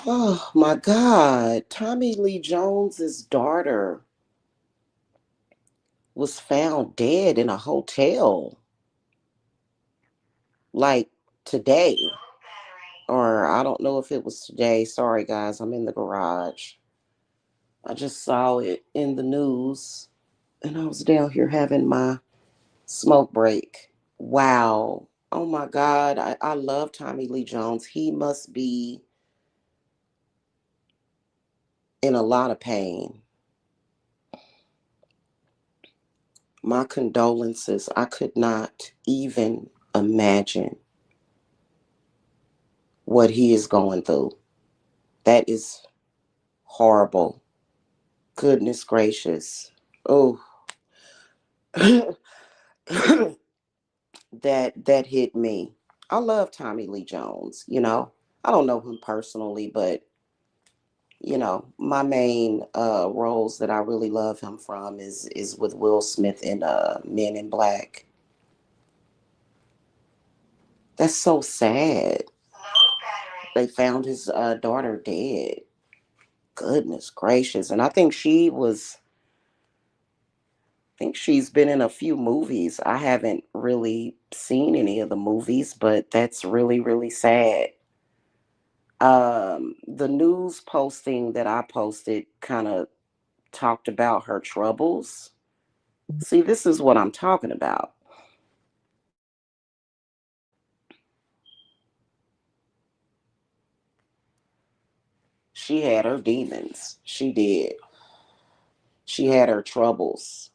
Oh my God. Tommy Lee Jones's daughter was found dead in a hotel like today. Or I don't know if it was today. Sorry guys, I'm in the garage. I just saw it in the news and I was down here having my smoke break. Wow. Oh my God. I love Tommy Lee Jones. He must be in a lot of pain. My condolences. I could not even imagine what he is going through. That is horrible. Goodness gracious. Oh, that hit me. I love Tommy Lee Jones, you know. I don't know him personally, but my main roles that I really love him from is with Will Smith in Men in Black. That's so sad. They found his daughter dead. Goodness gracious. And I think she's been in a few movies. I haven't really seen any of the movies, but that's really, really sad. The news posting that I posted kind of talked about her troubles. See, this is what I'm talking about. She had her demons. She did. She had her troubles.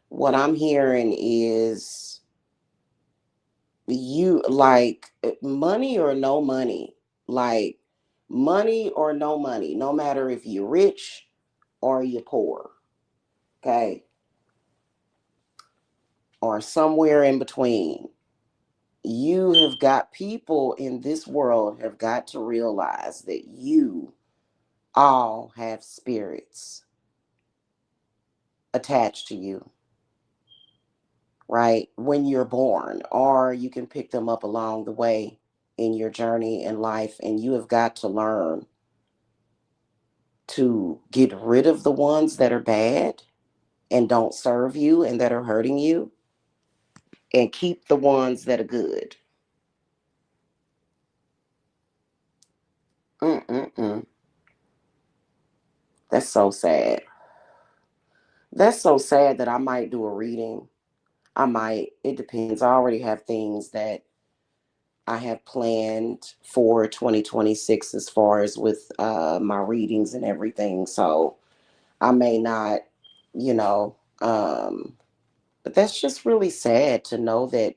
What I'm hearing is you like money or no money. Like money or no money, no matter if you're rich or you're poor. Okay. Or somewhere in between. You have got people in this world have got to realize that you all have spirits attached to you, right? When you're born, or you can pick them up along the way in your journey in life, and you have got to learn to get rid of the ones that are bad and don't serve you and that are hurting you, and keep the ones that are good. Mm-mm-mm. That's so sad. That's so sad that I might do a reading. I might. It depends. I already have things that I have planned for 2026 as far as with my readings and everything. So I may not, you know, but that's just really sad to know that,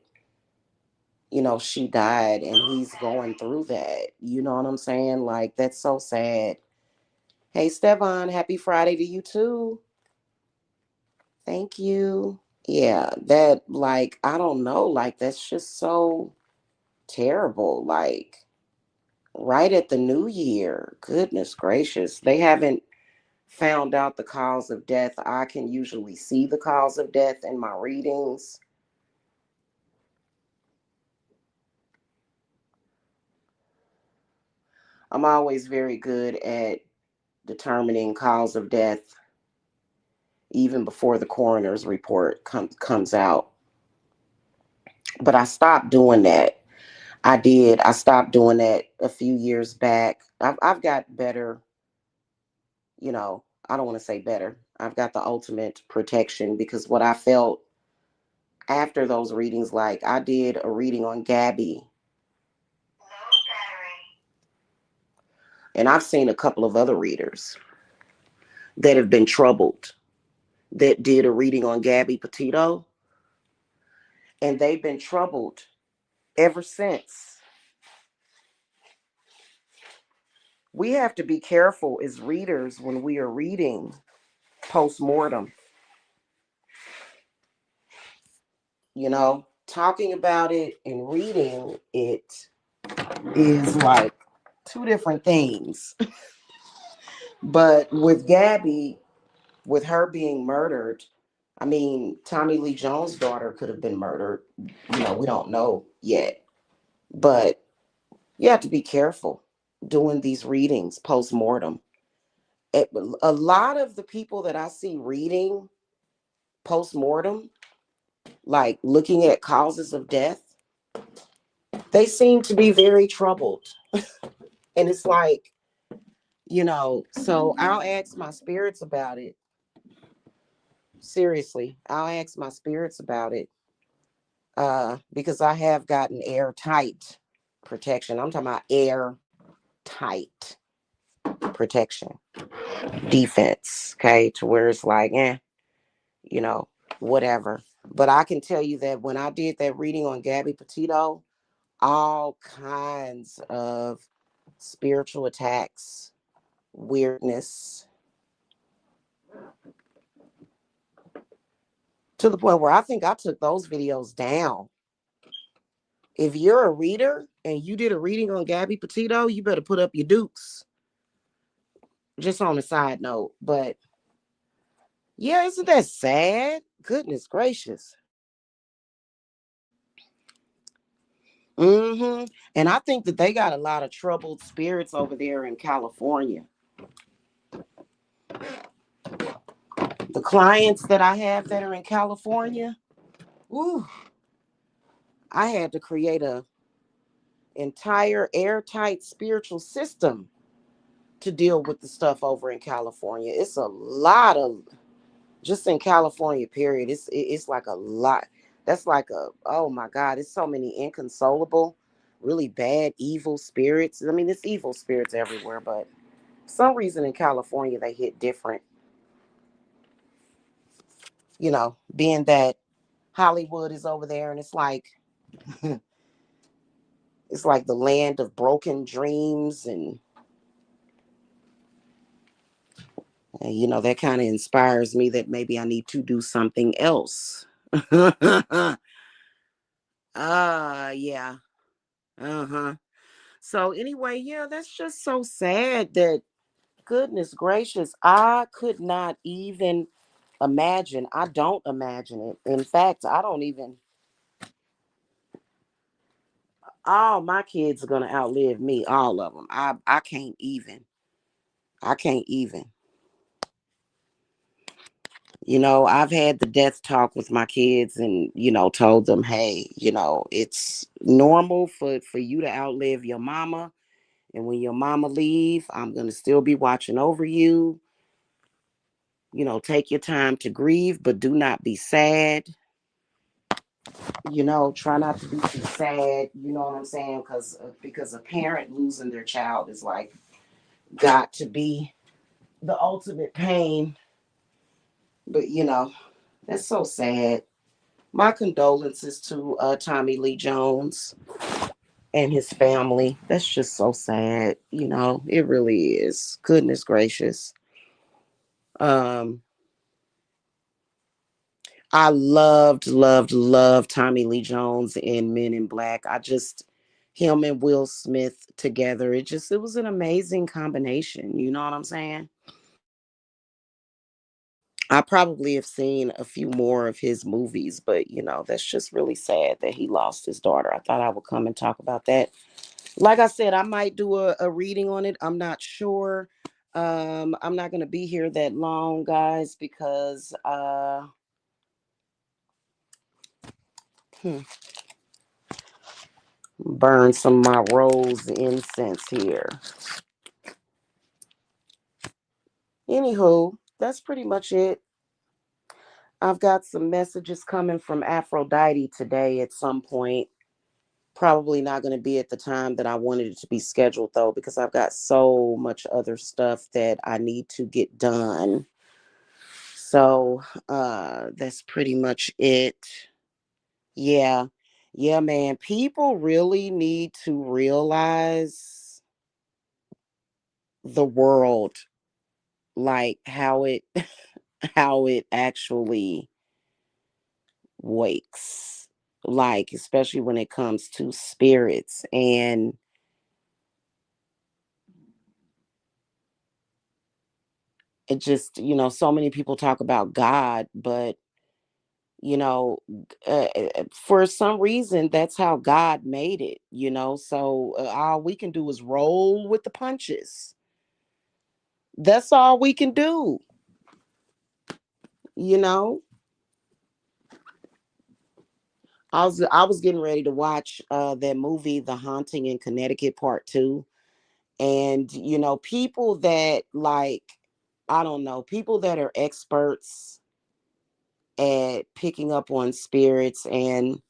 she died and he's going through that. You know what I'm saying? Like, that's so sad. Hey, Stevan, happy Friday to you too. Thank you. Yeah, that, like, I don't know. Like, that's just so terrible. Like, right at the new year. Goodness gracious. They haven't found out the cause of death. I can usually see the cause of death in my readings. I'm always very good at determining cause of death even before the coroner's report comes out. But I stopped doing that. I did. I stopped doing that a few years back. I've got better, I don't want to say better. I've got the ultimate protection because what I felt after those readings, like I did a reading on Gabby, and I've seen a couple of other readers that have been troubled that did a reading on Gabby Petito, and they've been troubled ever since. We have to be careful as readers when we are reading post mortem, talking about it and reading it is like two different things. But with Gabby, with her being murdered, I mean, Tommy Lee Jones' daughter could have been murdered. We don't know yet. But, You have to be careful doing these readings post mortem. A lot of the people that I see reading post mortem, like looking at causes of death, they seem to be very troubled. And it's like, so I'll ask my spirits about it. Seriously, I'll ask my spirits about it. Because I have gotten airtight protection. I'm talking about airtight protection, defense, okay, to where it's like, you know, whatever. But I can tell you that when I did that reading on Gabby Petito, all kinds of spiritual attacks, weirdness, to the point where I think I took those videos down. If you're a reader and you did a reading on Gabby Petito, you better put up your dukes. Just on a side note. But yeah, isn't that sad? Goodness gracious. And I think that they got a lot of troubled spirits over there in California. The clients that I have that are in California, ooh, I had to create a entire airtight spiritual system to deal with the stuff over in California. It's a lot of, just in California period, it's like a lot. That's like a, oh my God, it's so many inconsolable, really bad, evil spirits. I mean, it's evil spirits everywhere, but for some reason in California they hit different. Being that Hollywood is over there, and it's like it's like the land of broken dreams, and that kind of inspires me that maybe I need to do something else. Yeah. Uh-huh. So anyway, yeah, that's just so sad that, goodness gracious, I could not even imagine. I don't imagine it. In fact, I don't even, all my kids are going to outlive me, all of them. I can't even. I can't even. I've had the death talk with my kids and, told them, hey, it's normal for you to outlive your mama. And when your mama leave, I'm going to still be watching over you. Take your time to grieve, but do not be sad. Try not to be too sad. You know what I'm saying? Because a parent losing their child is like got to be the ultimate pain. But that's so sad. My condolences to Tommy Lee Jones and his family. That's just so sad. It really is. Goodness gracious. Um, I loved, loved, loved Tommy Lee Jones in Men in Black. Him and Will Smith together, it was an amazing combination. You know what I'm saying? I probably have seen a few more of his movies, but that's just really sad that he lost his daughter. I thought I would come and talk about that. Like I said, I might do a reading on it. I'm not sure. I'm not going to be here that long, guys, because burn some of my rose incense here. Anywho, that's pretty much it. I've got some messages coming from Aphrodite today at some point. Probably not going to be at the time that I wanted it to be scheduled, though, because I've got so much other stuff that I need to get done. So that's pretty much it. Yeah. Yeah, man. People really need to realize the world, like how it how it actually wakes, like especially when it comes to spirits. And it just, so many people talk about God, but You know, for some reason, that's how God made it, So all we can do is roll with the punches. That's all we can do, you know. I was getting ready to watch that movie, The Haunting in Connecticut Part 2. And people that like, I don't know, people that are experts at picking up on spirits, and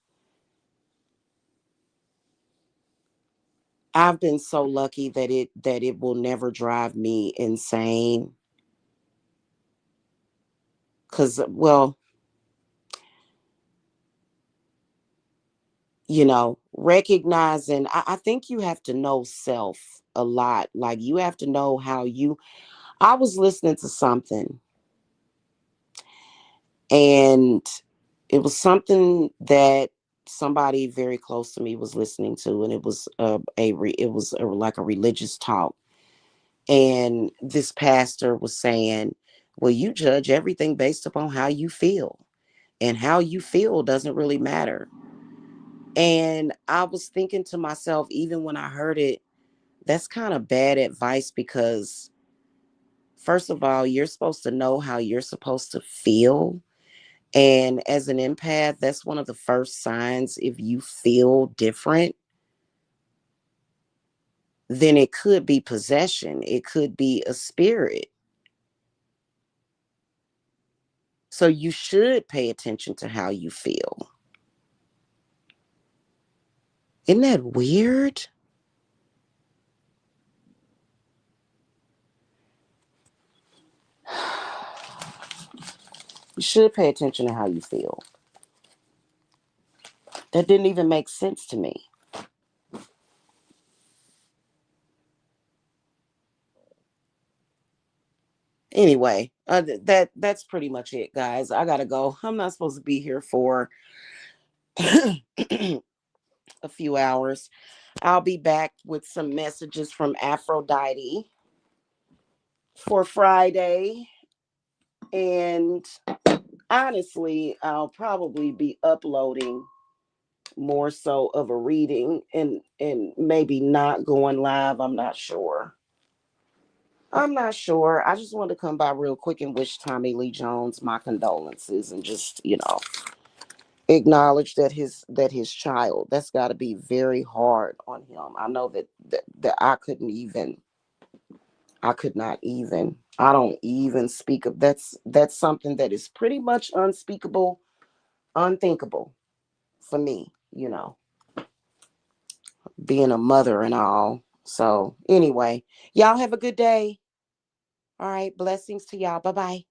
I've been so lucky that it will never drive me insane. Cause well, recognizing, I think you have to know self a lot. Like, you have to know how you, I was listening to something, and it was something that somebody very close to me was listening to, and it was like a religious talk. And this pastor was saying, well, you judge everything based upon how you feel, and how you feel doesn't really matter. And I was thinking to myself, even when I heard it, that's kind of bad advice, because first of all, you're supposed to know how you're supposed to feel. And as an empath, that's one of the first signs. If you feel different, then it could be possession, it could be a spirit. So you should pay attention to how you feel. Isn't that weird? You should pay attention to how you feel. That didn't even make sense to me. Anyway, that's pretty much it, guys. I gotta go. I'm not supposed to be here for a few hours. I'll be back with some messages from Aphrodite for Friday. And honestly, I'll probably be uploading more so of a reading, and maybe not going live. I'm not sure. I just wanted to come by real quick and wish Tommy Lee Jones my condolences, and just, acknowledge that his child, that's got to be very hard on him. I know that I could not even, I don't even speak of, that's something that is pretty much unspeakable, unthinkable for me, being a mother and all. So anyway, y'all have a good day. All right, blessings to y'all. Bye bye.